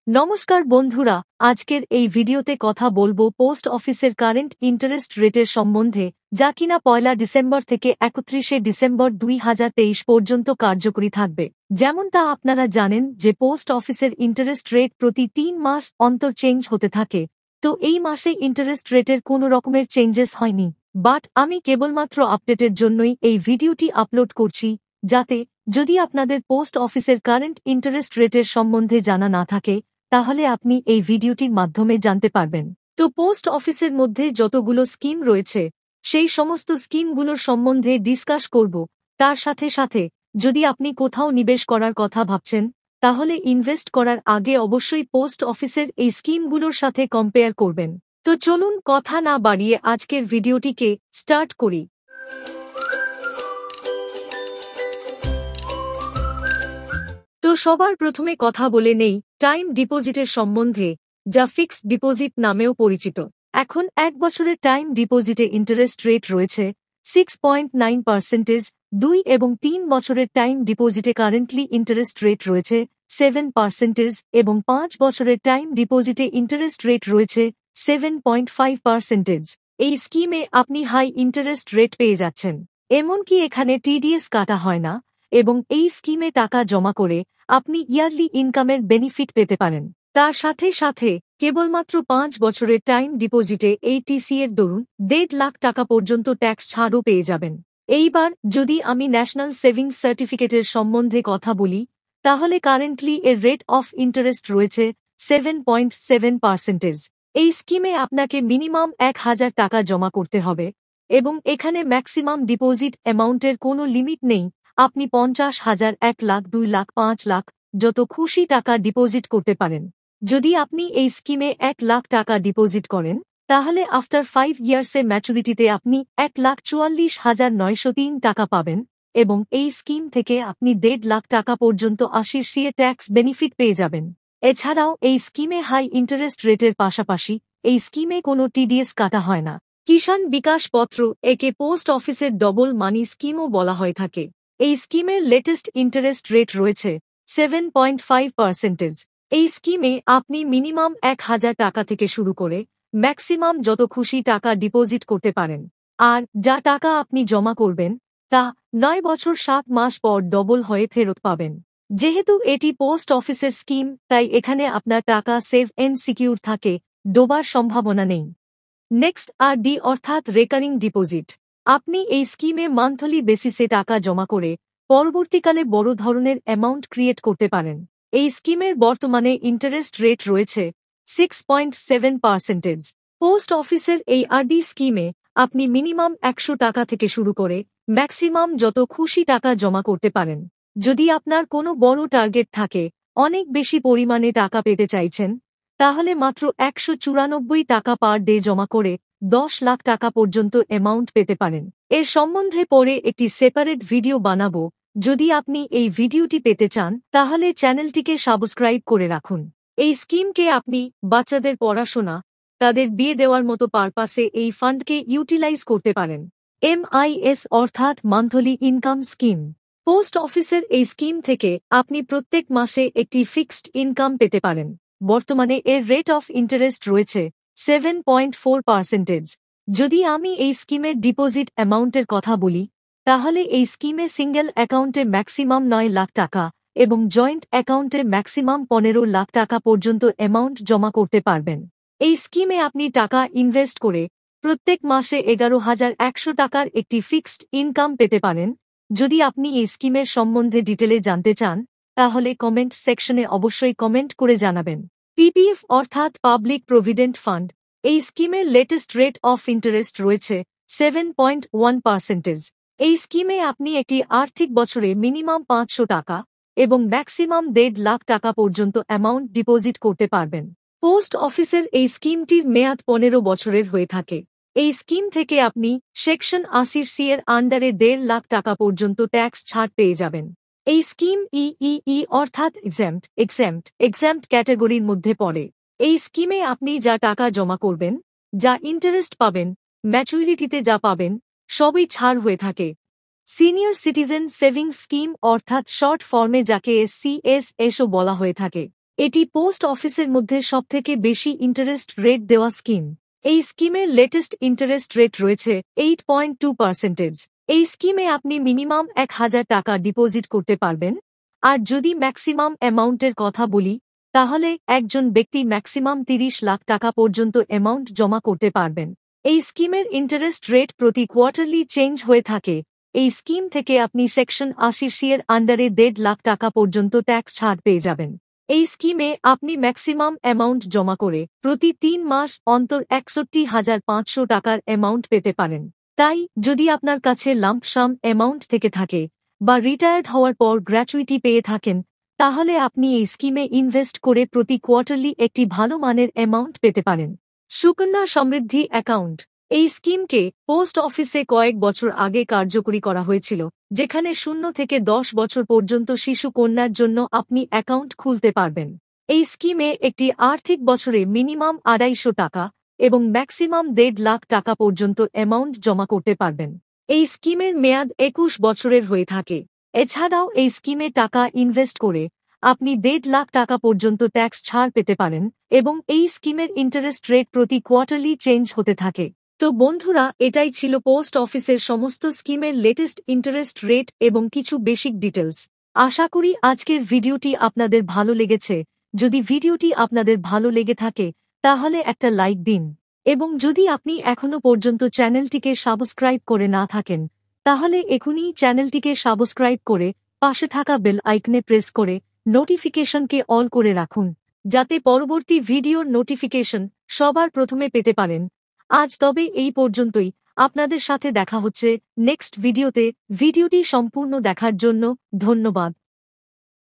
নমস্কার বন্ধুরা, আজকের এই ভিডিওতে কথা বলবো পোস্ট অফিসের কারেন্ট ইন্টারেস্ট রেটের সম্বন্ধে, যা কিনা 1 ডিসেম্বর থেকে 31 ডিসেম্বর 2023 পর্যন্ত কার্যকরী থাকবে। যেমনটা আপনারা জানেন যে পোস্ট অফিসের ইন্টারেস্ট রেট প্রতি 3 মাস অন্তর চেঞ্জ হতে থাকে, তো এই মাসে ইন্টারেস্ট রেটের কোনো রকমের চেঞ্জেস হয়নি। বাট আমি কেবলমাত্র আপডেটের জন্যই এই ভিডিওটি আপলোড করছি, যাতে যদি আপনাদের পোস্ট অফিসের কারেন্ট ইন্টারেস্ট রেটের সম্বন্ধে জানা না থাকে, তাহলে আপনি এই ভিডিওটির মাধ্যমে জানতে পারবেন। তো পোস্ট অফিসের মধ্যে যতগুলো স্কিম রয়েছে, সেই সমস্ত স্কিমগুলোর সম্বন্ধে ডিসকাস করব। তার সাথে সাথে যদি আপনি কোথাও নিবেশ করার কথা ভাবছেন, তাহলে ইনভেস্ট করার আগে অবশ্যই পোস্ট অফিসের এই স্কিমগুলোর সাথে কম্পেয়ার করবেন। তো চলুন কথা না বাড়িয়ে আজকের ভিডিওটিকে স্টার্ট করি। তো সবার প্রথমে কথা বলে নেই টাইম ডিপোজিটের সম্বন্ধে, যা ফিক্সড ডিপোজিট নামেও পরিচিত। এখন 1 বছরের টাইম ডিপোজিটে ইন্টারেস্ট রেট রয়েছে 6.9%, 2 এবং 3 বছরের টাইম ডিপোজিটে কারেন্টলি ইন্টারেস্ট রেট রয়েছে 7% এবং 5 বছরের টাইম ডিপোজিটে ইন্টারেস্ট রেট রয়েছে 7.5%। এই স্কিমে আপনি হাই ইন্টারেস্ট রেট পেয়ে যাচ্ছেন, এমনকি এখানে টিডিএস কাটা হয় না, এবং এই স্কিমে টাকা জমা করে আপনি ইয়ারলি ইনকামের বেনিফিট পেতে পারেন। তার সাথে সাথে কেবলমাত্র 5 বছরের টাইম ডিপোজিটে এইটিসি এর দরুন 1.5 লাখ টাকা পর্যন্ত ট্যাক্স ছাড়ও পেয়ে যাবেন। এইবার যদি আমি ন্যাশনাল সেভিংস সার্টিফিকেটের সম্বন্ধে কথা বলি, তাহলে কারেন্টলি এর রেট অফ ইন্টারেস্ট রয়েছে 7.7%। এই স্কিমে আপনাকে মিনিমাম 1,000 টাকা জমা করতে হবে, এবং এখানে ম্যাক্সিমাম ডিপোজিট অ্যামাউন্টের কোনো লিমিট নেই। আপনি 50,000, 1 লাখ, 2 লাখ, 5 লাখ যত খুশি টাকা ডিপোজিট করতে পারেন। যদি আপনি এই স্কিমে 1 লাখ টাকা ডিপোজিট করেন, তাহলে আফটার 5 ইয়ার্সে ম্যাচুরিটিতে আপনি 1,44,903 টাকা পাবেন, এবং এই স্কিম থেকে আপনি 1.5 লাখ টাকা পর্যন্ত 80 সিএ ট্যাক্স বেনিফিট পেয়ে যাবেন। এছাড়াও এই স্কিমে হাই ইন্টারেস্ট রেটের পাশাপাশি এই স্কিমে কোনো টিডিএস কাটা হয় না। কিষাণ বিকাশ পত্র, একে পোস্ট অফিসের ডবল মানি স্কিমও বলা হয়ে থাকে। এই স্কিমের লেটেস্ট ইন্টারেস্ট রেট রয়েছে 7.5%। এই স্কিমে আপনি মিনিমাম 1,000 টাকা থেকে শুরু করে ম্যাক্সিমাম যত খুশি টাকা ডিপোজিট করতে পারেন, আর যা টাকা আপনি জমা করবেন তা 9 বছর 7 মাস পর ডবল হয়ে ফেরত পাবেন। যেহেতু এটি পোস্ট অফিসের স্কিম, তাই এখানে আপনার টাকা সেভ এন্ড সিকিউর থাকে, ডোবার সম্ভাবনা নেই। নেক্সট আরডি অর্থাৎ রেকারিং ডিপোজিট। আপনি এই স্কিমে মান্থলি বেসিসে টাকা জমা করে পরবর্তীকালে বড় ধরনের অ্যামাউন্ট ক্রিয়েট করতে পারেন। এই স্কিমের বর্তমানে ইন্টারেস্ট রেট রয়েছে 6.7%। পোস্ট অফিসের এই আরডি স্কিমে আপনি মিনিমাম 100 টাকা থেকে শুরু করে ম্যাক্সিমাম যত খুশি টাকা জমা করতে পারেন। যদি আপনার কোনো বড় টার্গেট থাকে, অনেক বেশি পরিমাণে টাকা পেতে চাইছেন, তাহলে মাত্র 194 টাকা পার ডে জমা করে 10 লাখ টাকা পর্যন্ত অ্যামাউন্ট পেতে পারেন। এর সম্বন্ধে পরে একটি সেপারেট ভিডিও বানাবো। যদি আপনি এই ভিডিওটি পেতে চান, তাহলে চ্যানেলটিকে সাবস্ক্রাইব করে রাখুন। এই স্কিমকে আপনি বাচ্চাদের পড়াশোনা, তাদের বিয়ে দেওয়ার মতো পারপাসে এই ফান্ডকে ইউটিলাইজ করতে পারেন। এমআইএস অর্থাৎ মান্থলি ইনকাম স্কিম। পোস্ট অফিসের এই স্কিম থেকে আপনি প্রত্যেক মাসে একটি ফিক্সড ইনকাম পেতে পারেন। বর্তমানে এর রেট অফ ইন্টারেস্ট রয়েছে 7.4%। যদি আমি এই স্কিমের ডিপোজিট অ্যামাউন্টের কথা বলি, তাহলে এই স্কিমে সিঙ্গেল অ্যাকাউন্টে ম্যাক্সিমাম 9 লাখ টাকা এবং জয়েন্ট অ্যাকাউন্টে ম্যাক্সিমাম 15 লাখ টাকা পর্যন্ত অ্যামাউন্ট জমা করতে পারবেন। এই স্কিমে আপনি টাকা ইনভেস্ট করে প্রত্যেক মাসে 11,100 টাকার একটি ফিক্সড ইনকাম পেতে পারেন। যদি আপনি এই স্কিমের সম্বন্ধে ডিটেলে জানতে চান, তাহলে কমেন্ট সেকশনে অবশ্যই কমেন্ট করে জানাবেন। পিপিএফ অর্থাৎ পাবলিক প্রভিডেন্ট ফান্ড। এই স্কিমের লেটেস্ট রেট অফ ইন্টারেস্ট রয়েছে 7.1%। এই স্কিমে আপনি একটি আর্থিক বছরে মিনিমাম 500 টাকা এবং ম্যাক্সিমাম 1.5 লাখ টাকা পর্যন্ত অ্যামাউন্ট ডিপোজিট করতে পারবেন। পোস্ট অফিসের এই স্কিমটির মেয়াদ 15 বছরের হয়ে থাকে। এই স্কিম থেকে আপনি সেকশন 80C এর আন্ডারে 1.5 লাখ টাকা পর্যন্ত ট্যাক্স ছাড় পেয়ে যাবেন। এই স্কিম ইইই অর্থাৎ এক্সাম্পট ক্যাটাগরির মধ্যে পড়ে। এই স্কিমে আপনি যা টাকা জমা করবেন, যা ইন্টারেস্ট পাবেন, ম্যাচুরিটিতে যা পাবেন, সবই ছাড় হয়ে থাকে। সিনিয়র সিটিজেন সেভিংস স্কিম অর্থাৎ শর্ট ফর্মে যাকে সিএসএসও বলা হয়ে থাকে। এটি পোস্ট অফিসের মধ্যে সবথেকে বেশি ইন্টারেস্ট রেট দেওয়া স্কিম। এই স্কিমের লেটেস্ট ইন্টারেস্ট রেট রয়েছে 8.2%। এই স্কিমে আপনি মিনিমাম 1,000 টাকা ডিপোজিট করতে পারবেন। আর যদি ম্যাক্সিমাম অ্যামাউন্টের কথা বলি, তাহলে একজন ব্যক্তি ম্যাক্সিমাম 30 লাখ টাকা পর্যন্ত অ্যামাউন্ট জমা করতে পারবেন। এই স্কিমের ইন্টারেস্ট রেট প্রতি কোয়ার্টারলি চেঞ্জ হয়ে থাকে। এই স্কিম থেকে আপনি সেকশন 80 এর আন্ডারে 1.5 লাখ টাকা পর্যন্ত ট্যাক্স ছাড় পেয়ে যাবেন। এই স্কিমে আপনি ম্যাক্সিমাম অ্যামাউন্ট জমা করে প্রতি 3 মাস অন্তর 61,500 টাকার অ্যামাউন্ট পেতে পারেন। তাই যদি আপনার কাছে লাম্প সাম অ্যামাউন্ট থেকে থাকে বা রিটায়ার্ড হওয়ার পর গ্র্যাচুইটি পেয়ে থাকেন, তাহলে আপনি এই স্কিমে ইনভেস্ট করে প্রতি কোয়ার্টারলি একটি ভালো মানের অ্যামাউন্ট পেতে পারেন। সুকন্যা সমৃদ্ধি অ্যাকাউন্ট। এই স্কিমকে পোস্ট অফিসে কয়েক বছর আগে কার্যকরী করা হয়েছিল, যেখানে 0 থেকে 10 বছর পর্যন্ত শিশু কন্যার জন্য আপনি অ্যাকাউন্ট খুলতে পারবেন। এই স্কিমে একটি আর্থিক বছরে মিনিমাম 250 টাকা এবং ম্যাক্সিমাম 1.5 লাখ টাকা পর্যন্ত অ্যামাউন্ট জমা করতে পারবেন। এই স্কিমের মেয়াদ 21 বছরের হয়ে থাকে। এছাড়াও এই স্কিমে টাকা ইনভেস্ট করে আপনি 1.5 লাখ টাকা পর্যন্ত ট্যাক্স ছাড় পেতে পারেন এবং এই স্কিমের ইন্টারেস্ট রেট প্রতি কোয়ার্টারলি চেঞ্জ হতে থাকে। তো বন্ধুরা, এটাই ছিল পোস্ট অফিসের সমস্ত স্কিমের লেটেস্ট ইন্টারেস্ট রেট এবং কিছু বেসিক ডিটেলস। আশা করি আজকের ভিডিওটি আপনাদের ভালো লেগেছে। যদি ভিডিওটি আপনাদের ভালো লেগে থাকে, তাহলে একটা লাইক দিন এবং যদি আপনি এখনো পর্যন্ত চ্যানেলটিকে সাবস্ক্রাইব করে না থাকেন, তাহলে এখনই চ্যানেলটিকে সাবস্ক্রাইব করে পাশে থাকা বেল আইকনে প্রেস করে নোটিফিকেশনকে অল করে রাখুন, যাতে পরবর্তী ভিডিওর নোটিফিকেশন সবার প্রথমে পেতে পারেন। আজ তবে এই পর্যন্তই। আপনাদের সাথে দেখা হচ্ছে নেক্সট ভিডিওতে। ভিডিওটি সম্পূর্ণ দেখার জন্য ধন্যবাদ।